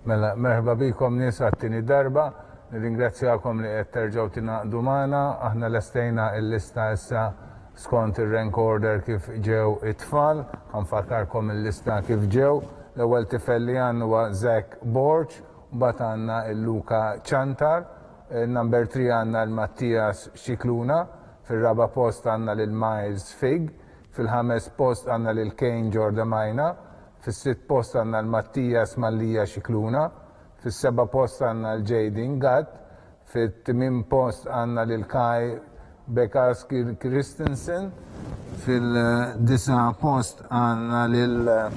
Mela, merħba bikom nies għattini darba, nirringrazzjakom li qed terġgħu tingħaqdu magħna, aħna lestejna l-lista issa skont ir-rank order kif ġew it-tfal, ħanfakkarkom il-lista kif ġew. L-ewwel tifel li għandna huwa Zach Borch, mbagħad għandna l-Luka Chantar, number 3 għandna l-Mattias Xikluna, fil-raba post għandna l-Miles Fig, fil-ħames post għandna l-Kane Ġordamajna, fis-sitt post għandna l-Mattias Mallija Xikluna, fis-seba' post għandna l-Jaden Gatt, fit-tmiem post għandna l-Kai Bekarski Christensen, fil-disa post għandna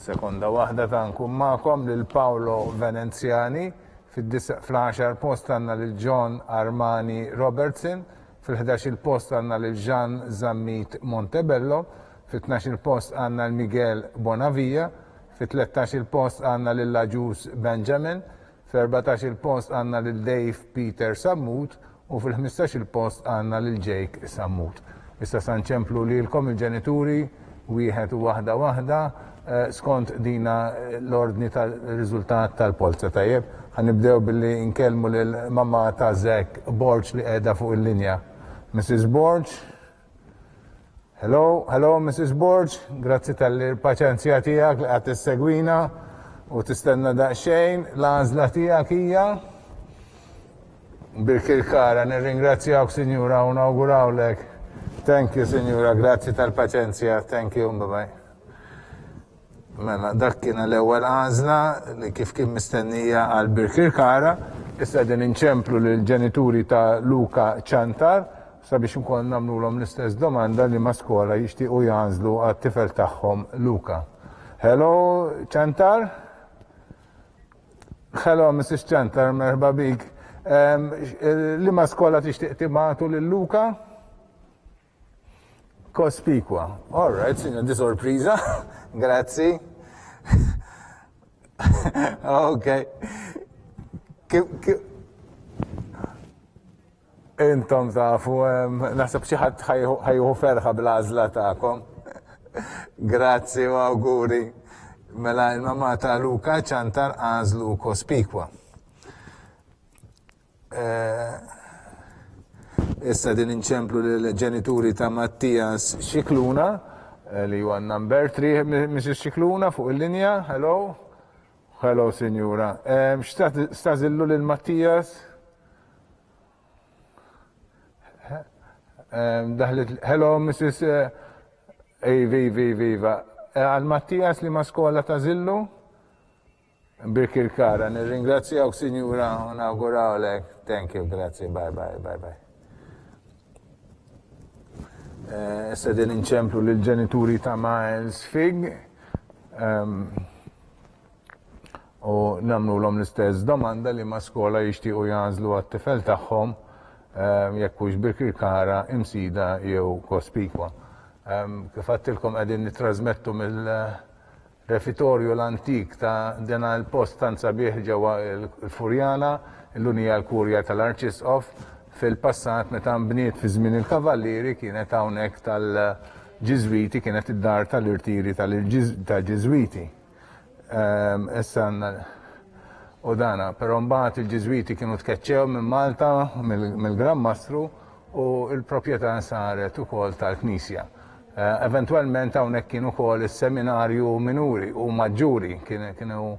sekonda waħda tankum magħkom lil Paolo Venenziani, fil-10 post għandna lil John Armani Robertson, fil-11 post għandna lil Jean Zammit Montebello, fit-12 post għandna l-Miguel Bonavia, fit-13 post għandna l-Laġus Benjamin, fil-14 post għandna l-Dave Peter Sammut u fil-15 post għandna l-Jake Sammut. Issa sanċemplu li l-kom il-ġenituri wieħed u waħda skont dina l-ordni tal-riżultat tal-polza tajjeb. Ħanibdew billi nkellmu lill-mamma ta' Zach Borch li qiegħda fuq il-linja. Mrs. Borch. Hello, Mrs. Borch, grazzi tal-paċenzja tiegħek li qed tissegwina u tistenna daqsxejn, l-għażla tiegħek hija bil-Kirkara, nirringrazzjawk Sinjura u nawgurawlek. Thank you, Sinjura, grazzi tal-paċenzja, thank you, bye-bye. Mela, dak kien l-ewwel għażla li kif kien mistennija għal Birkirkara, issa din inċemplu lill-ġenituri ta' Luka Chantar, sabiex nkun nagħmluhom l-istess domanda li ma' skola jixtiequ jgħażlu għat-tifel tagħhom Luka. Hello, Chantar? Hello, Mrs. Chantar, merħba bik. Li ma' skola tixtieq tibgħatu lil Luka? Cospicua. All right, signor, di sorpriża. Grazzi. Okay. Intom tafu, naħseb xi ħadd ħajħu ferħa bl-għażla tagħkom. Grazzi u awguri. Mela l-mamma ta' Luka Chantar għażlu Cospicua. Issa din inċemplu l-ġenituri ta' Mattias Xikluna li huwa number 3, Mrs. Xikluna fuq il-linja. Hello. Hello, Sinjura. X'tażillu lil Mattias? Hello, Mrs. Viva. Għal-Mattias li ma skola ta' zillu? Birkirkara, nirringrazzjawk Sinjura u nawgurawlek. Thank you, grazie, bye. Issa din inċemplu l-ġenituri ta' Miles Fig u namnulhom l-istess domanda li ma skola jixtiequ jgħażlu għat-tifel tagħhom jekk hux Birkirkara, Imsida jew Cospicua. Kif għattilkom qegħdin nittrażmettu mill-refitorju l-antik ta' din il-post tan sabiħ ġewwa l-Furjana, l-Unija l-Kurja tal-Arċisqof, fil-passat meta nbniet fi żmien il-Kavallieri kienet hawnhekk tal-Ġiżwiti, kienet id-dar tal-irtiri tal-Ġiżwiti. Issa u dana, però mbagħad il-Ġiżwiti kienu tkeċċew minn Malta mill-Gran Mastru u l-proprjetà saret ukoll tal-Knisja. Eventwalment hawnhekk kienu ukoll is-seminarju minuri u maġġuri kienu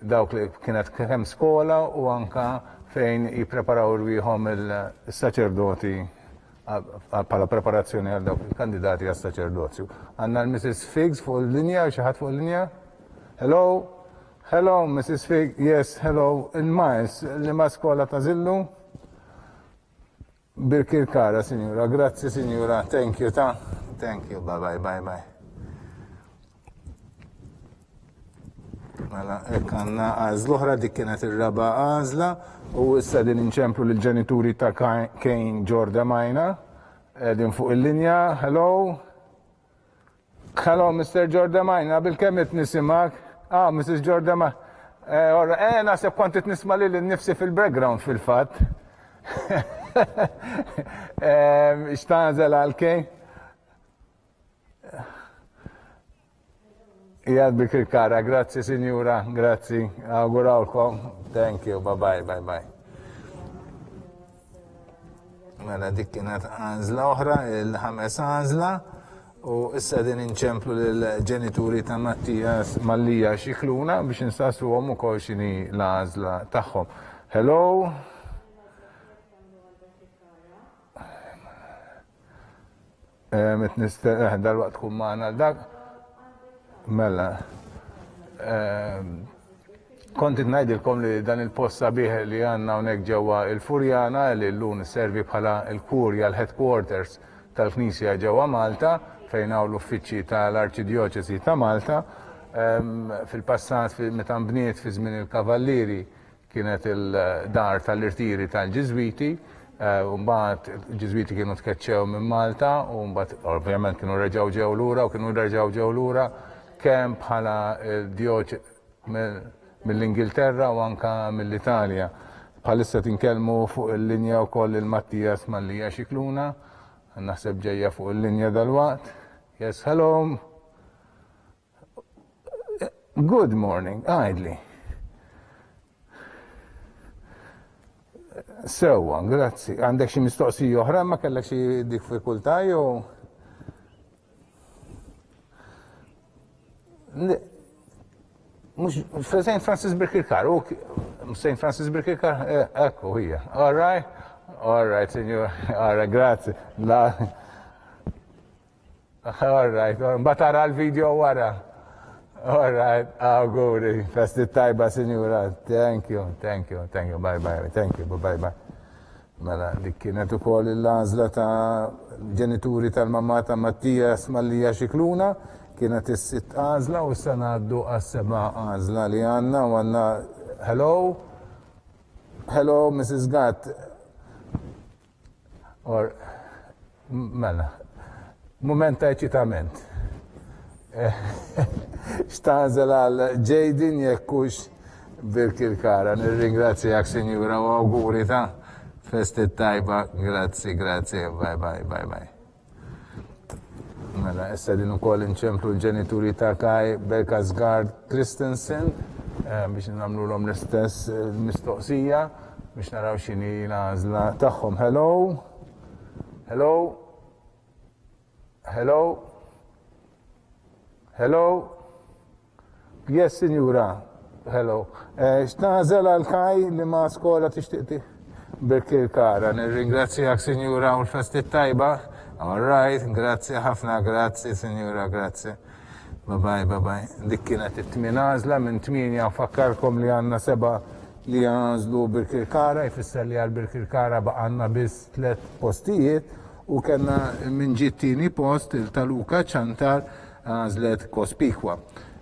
dawk li kienet kemm skola u anka fejn jippreparaw rwieħhom il-saċerdoti bħala preparazzjoni għal dawk il-kandidati għas-saċerdozju. Għandna l-Mrs. Figs fuq il-linja, xi ħadd fuq il-linja? Hello, Mrs. Fig. Yes, hello. Il-Miles, li ma skola ta' zillu? Birkirkara, Signora. Grazie, Signora. Thank you, ta. Thank you. Bye. Mela, għanna għazlu ħra dik kienet ir-raba għażla u issa din inċemplu l-ġenituri ta' Kane Ġordamajna. Din fuq il-linja. Hello, Mr. Ġordamajna. Bil-kemm qed nisimak? Mrs. Ġordamajna. Naħseb kont qed nisma' lil innifsi fil-background fil-fatt. X'tażel għal Kane? Jgħad Birkirkara, grazzi Sinjura, grazzi, awgurawlkom, thank you, bye bye, bye bye. Mela dik kienet għażla oħra, il-ħames għażla, u issa din inċemplu l-ġenituri ta' Mattias Mallija Xikluna biex nsaqsuhom ukoll x'inhi l-għażla tagħhom. Hello? Dal-waqt tkun magħna dak. Mela. Kontit ngħidilkom li dan il-post sabiħ li għandna hawnhekk ġewwa il-Furjana li llum isservi bħala l-kurja l-headquarters tal-Knisja ġewwa Malta fejn hawn l-uffiċċji tal-Arċidjoċesi ta' Malta. Fil-passat meta nbniet fi żmien il-Kavallieri kienet il-dar tal-irtiri tal-Ġiżwiti, u mbagħad il-Ġiżwiti kienu tkeċċew minn Malta u mbagħad ovvjament kienu reġgħu ġew lura u kienu reġgħu ġew lura kemm bħala mill-Ingilterra u anka mill-Italja. Bħalissa tinkellmu fuq il-linja wkoll il-Mattias Mallija Xikluna, naħseb ġejja fuq il-linja dal-waqt. Yes, hello. Good morning, għajdli. Sewwa, grazzi. Għandek xi mistoqsija oħra ma kellek xi diffikultà jew? Mux St. Francis Birkirkar, St. Francis Birkirkar, ekku hija. All right, signor, all right, grazie. All right, batara l-video wara. All right, auguri, festi tajba, signora, thank you, bye, thank you, bye. Mela, dik kienet ukoll il-għażla ta' ġenituri tal-mamma ta' Mattias Mallija Xikluna, kienet is-sitt għażla u issa ngħaddu għas-seba' għażla li għandna u għandna hello, Mrs. Gatt. Mela, moment ta' eċitament. Xtażel għal Ġejdin jekkux Birkirkara. Nirringrazzjak, Sinjura, u awguri ta' festi tajba. Grazzi, bye. Mela, issa din ukoll inċemplu l-ġenituri ta' Kai Berkasgard Christensen biex nagħmluhom l-istess mistoqsija biex naraw x'inhi l-għażla tagħhom. Hello? Yes, Sinjura. Hello. X'tażel għal Kai li ma' skola tixtieq Birkirkara. Nirringrazzjak, Sinjura, u l-festi tajba. All right, grazie ħafna, grazie, Sinjura, grazie. Bye. Dik kienet it-tmien għażla minn 8 fakkarkom li għandna 7 li għażlu Birkirkara, jfisser li għal Birkirkara baqanna biss 3 postijiet u kellna minn ġittini post il-Taluka ċantar għażlet Kospikwa.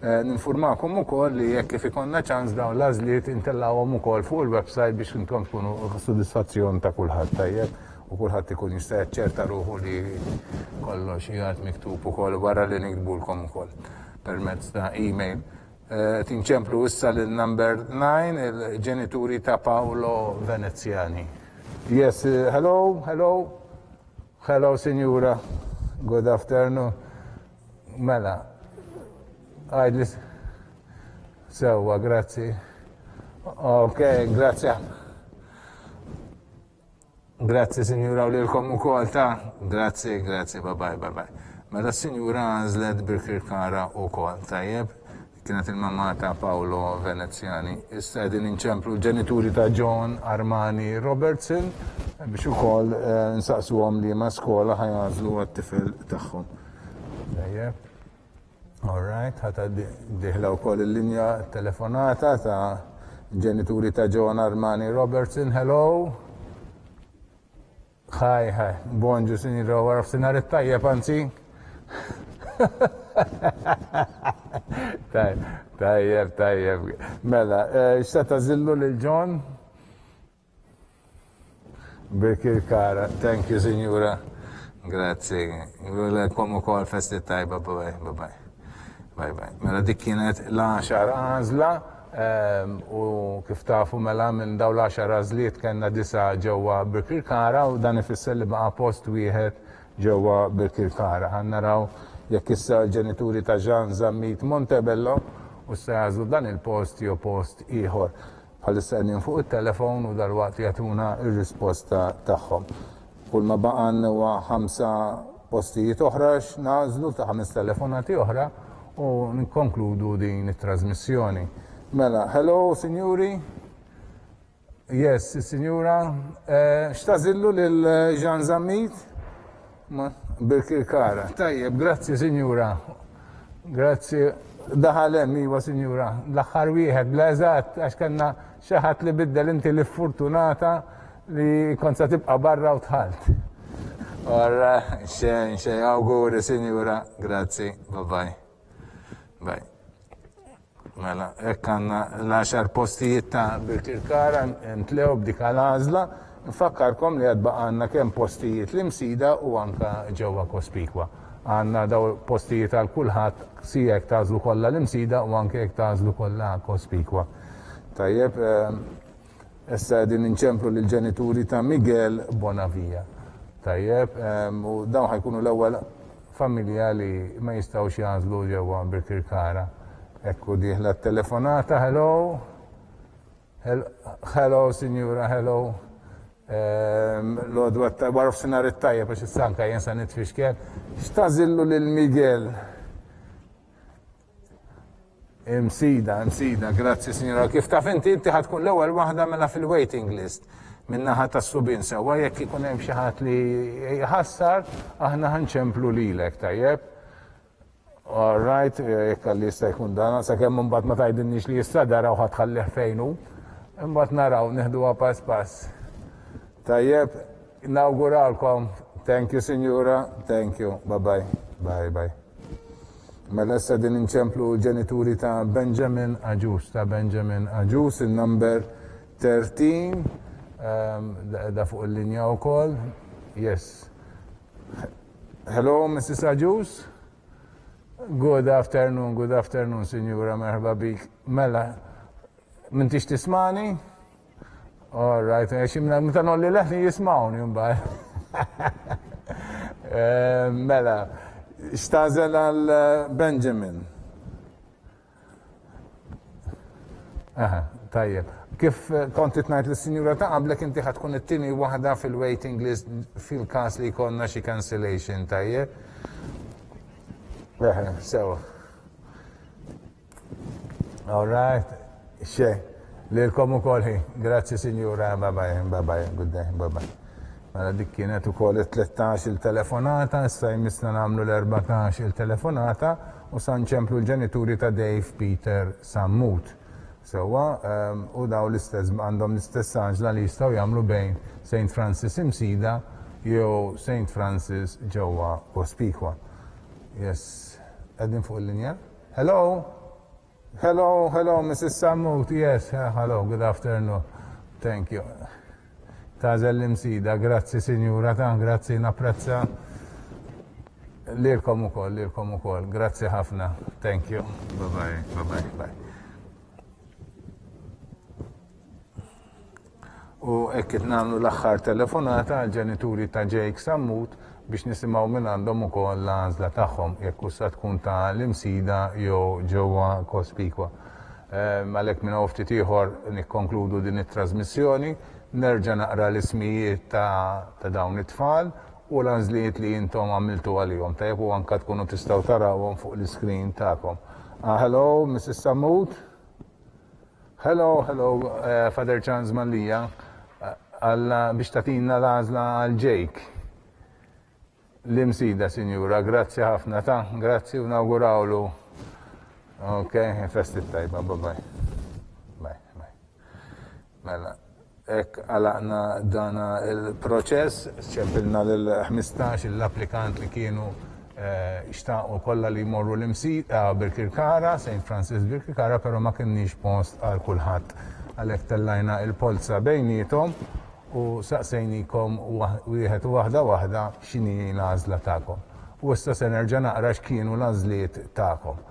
Ninformakom ukoll li jekk kif ikonna ċans dawn l-għażliet intellawhom ukoll fuq il-website biex intom tkunu sodisfazzjon ta' kulħadd tajjeb u kulħadd ikun jista' jaċċerta ruħu li kollox jgħid miktub ukoll wara li nikdbulkom ukoll permezz ta' email. Tinċemplu issa lil-number 9 il-ġenituri ta' Paolo Veneziani. Yes, hello, Signora. Good afternoon. Mela, għajdli. Sewa, grazzi. Ok, grazie. Grazie, Signora, u lilkom ukoll ta' grazie, bye. Mela Signora għażlet Birkirkara ukoll tajjeb. Kienet il-mamma ta' Paolo Veneziani. Issa din inċemplu ġenituri ta' John Armani Robertson biex ukoll nsaqsuhom li ma' skola ħajgħażlu għat-tifel tagħhom. Tajjeb. All right, ħata diħla wkoll il-linja telefonata ta' ġenituri ta' John Armani Robertson. Hello. Hi. Bonġu, Sinjura, waraf sinar it-tajjeb anzi. Tajjeb. Mela, x'ta tażillu lil John? Birkirkara. Thank you, Sinjura. Grazie. Kom ukoll festi tajba, bye. Mela dik kienet l-10 għażla u kif tafu mela minn daw l-10 għażliet kellna 9 ġewwa Birkirkara u dan ifisser li baqa' post wieħed ġewwa Birkirkara. Ħannaraw jekk issa l-ġenituri ta' Ġan Zammit Montebello u se jażlu dan il-post jew post ieħor. Bħalissa qegħdin fuq it-telefon u dalwaqt jagħtuna r-risposta tagħhom. Kull ma baqan huwa 5 postijiet oħra x'nażlu ta' 5 telefonati oħra u nikkonkludu din it-trasmissjoni. Mela, hello, signori? Yes, signora. X'tażillu lil Ġan Zammit? Birkirkara. Tajjeb, grazzi, signora. Grazzi. Daħalem, iwa, signora. L-aħħar wieħed, bla eżatt, għax kanna xi ħadd li biddel inti li fortunata li kont se tibqa' barra u tħalt. Orra, xejn, awguri, signora. Grazzi, bye-bye. Bye. Mela, hekk għandna l-10 postijiet ta' Birkirkara ntlew b'dik għal-għażla. Nfakkarkom li għad baqanna kemm postijiet l-imsida u anka ġewwa Kospikwa. Għandna daw postijiet għal kulħadd si jekk tażlu kollha l-imsida u anke jekk tażlu kollha Kospikwa. Tajjeb, issa qegħdin inċemplu lill-ġenituri ta' Miguel Bonavia. Tajjeb, u dawn ħajkunu l-ewwel familja li ma jistgħux jażlu ġewwa Birkirkara. Ekku diħla t-telefonata, hello. Hello, signora, hello. L-għodwa t-baruf sinar it-tajja, biex s-sanka jensa nitfixkel. Xtazillu lil-Miguel. Imsida, grazzi, signora. Kif taf inti ħatkun l-ewwel waħda mela fil-waiting list. Minnaħa ta' subin sewa, jekk ikun hemm xi ħadd li jħassar, aħna ħanċemplu lilek, tajjeb. All right, jekk li jista' jkun dan, sakemm imbagħad ma tgħidilniex li jista' dara u ħadħallih fejnu, imbagħad naraw nieħduha pass pass. Tajjeb, inawguralkom. Thank you, signora. Thank you. Bye-bye. Bye-bye. Mela issa din inċemplu ġenituri ta' Benjamin Aġus, il-number 13, da fuq il-linja wkoll. Yes. Hello, Mrs. Aġus? Good afternoon, signora, merħba bik. Mela, mintix tismani? All right, ximna mtanol li leħni jismawni mbagħad. Mela, xtażel għal Benjamin. Aha, tajjeb. Kif konti tnajt l-sinjura ta' qablek inti ħatkun it-tieni waħda fil-waiting list fil-każ li jkollna xi cancellation, tajjeb? So, all right, xej, lilkom ukoll ħi, grazzi signora, bye-bye, good day, bye-bye. Mela dik kienet ukoll 13 il-telefonata, issa jmissna nagħmlu l-14 il-telefonata u sa nċemplu l-ġenituri ta' Dave Peter Sammut. Sewa, u daw l-istess, għandhom l-istess għaġla li jistgħu jagħmlu bejn St. Francis imsida jew St. Francis ġewwa Kospikwa. Yes, għedin fuq il-linja. Hello, Mrs. Sammut, yes, hello, good afternoon. Thank you. Tażel l-imsida, grazzi signora ta' grazzi napprezza. Lilkom ukoll, grazzi ħafna. Thank you. Bye-bye. U ekkit namlu l-axħar telefonata għal-ġenituri ta' Jake Sammut biex nisimaw minn għandhom ukoll l-għażla tagħhom jekk issa tkun ta' l-imsida jew ġewwa Kospikwa. Għalhekk minn ftit ieħor nikkonkludu din it-trasmissjoni, nerġa' naqra l-ismijiet ta' dawn it-tfal u l-għażliet li intom għamiltu għalihom. Tajjeb u anke tkunu tistgħu tarawhom fuq l-iskrin tagħkom. Hello, Mrs. Sammut. Hello, Father Charles Mallija. Biex tatina l-għażla għal Jake. L-imsida, signora, grazzi ħafna grazzi u nawgurawlu. Ok, festit tajba, bye-bye. Bye. Mela, ek għalaqna dana il-proċess, ċempilna l-15 l-applikant li kienu ixtaqu kolla li morru l-imsida Birkirkara, St. Francis Birkirkara, pero ma kienniex post għal kulħadd. Għalek tellajna il-polza bejnietom u saqsejnikom wieħed u waħda x'inhi l-għażla tagħkom. U issa se nerġa' naqra x'kienu l-għażliet tagħkom.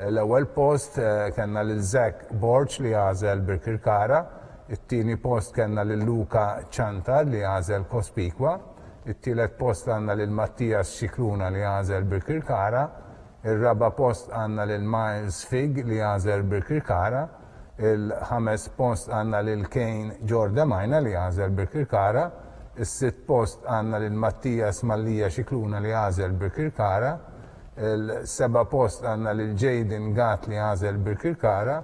L-ewwel post kellna lil Zach Borch li għażel Birkirkara, it-tieni post kellna lil Luka Ċanta li għażel Kospikwa, it-tielet post għandna lil Mattias Xikluna li għażel Birkirkara, il-raba post għandna lil Miles Fig li għażel Birkirkara, il-ħames post għandna lil Kane Ġordamajna li għażel Birkirkara, il-sitt post għandna lil Mattias Mallija Xikluna li għażel Birkirkara, il-seba post għandna lil Jaden Gat li għażel Birkirkara,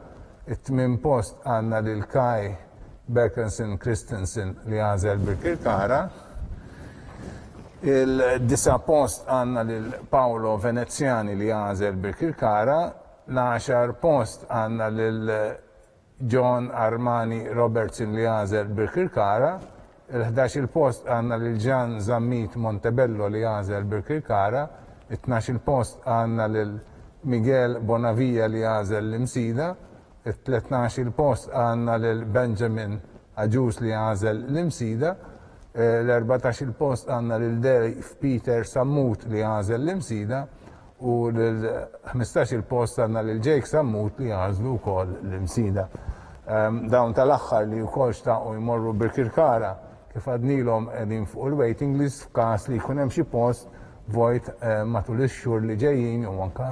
it-tmien post għandna lil Kai Berkensen Christensen li għażel Birkirkara, il-9 post għandna lil Paolo Veneziani li għażel Birkirkara, l-10 post għandna lil John Armani Robertson li għażel Birkirkara, il-11 post għandna lil Gian Zammit Montebello li għażel Birkirkara, il-12 post għandna lil Miguel Bonavija li għażel l-Imsida, il-13 post għandna lil Benjamin Aġus li għażel l-Imsida, l-14 post għandna lil Dave Peter Sammut li għażel l-Imsida u l-15 post għandna lil Jake Sammut li għażlu wkoll l-Imsida. Dawn tal-aħħar li wkoll xtaqgħu jmorru Birkirkara kif għadnilhom qegħdin fuq il-waiting list f'każ li jkun hemm xi post vojt matul ix-xhur li ġejjin u anke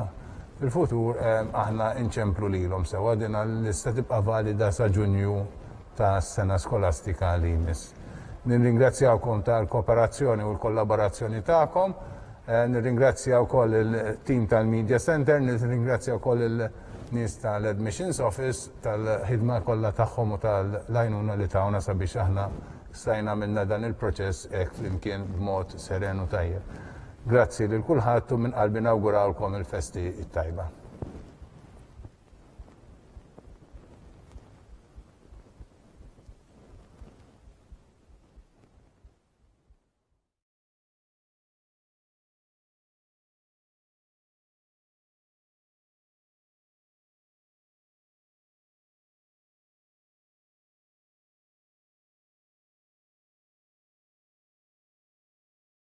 fil-futur aħna inċemplu lilhom sewwa din l-lista tibqa' valida sa Ġunju tas-sena skolastika li jmiss. Nirringrazzjawkom tal-kooperazzjoni u l-kollaborazzjoni tagħkom, nirringrazzja wkoll il-tim tal-Media Center, nirringrazzja wkoll il-nies tal-Admissions Office tal-ħidma kollha tagħhom u tal-għajnuna li tawna sabiex aħna stajna minna dan il-proċess hekk flimkien b'mod seren u tajjeb. Grazzi lil kulħadd u minn qalbi nawgurawlkom il-festi t-tajba.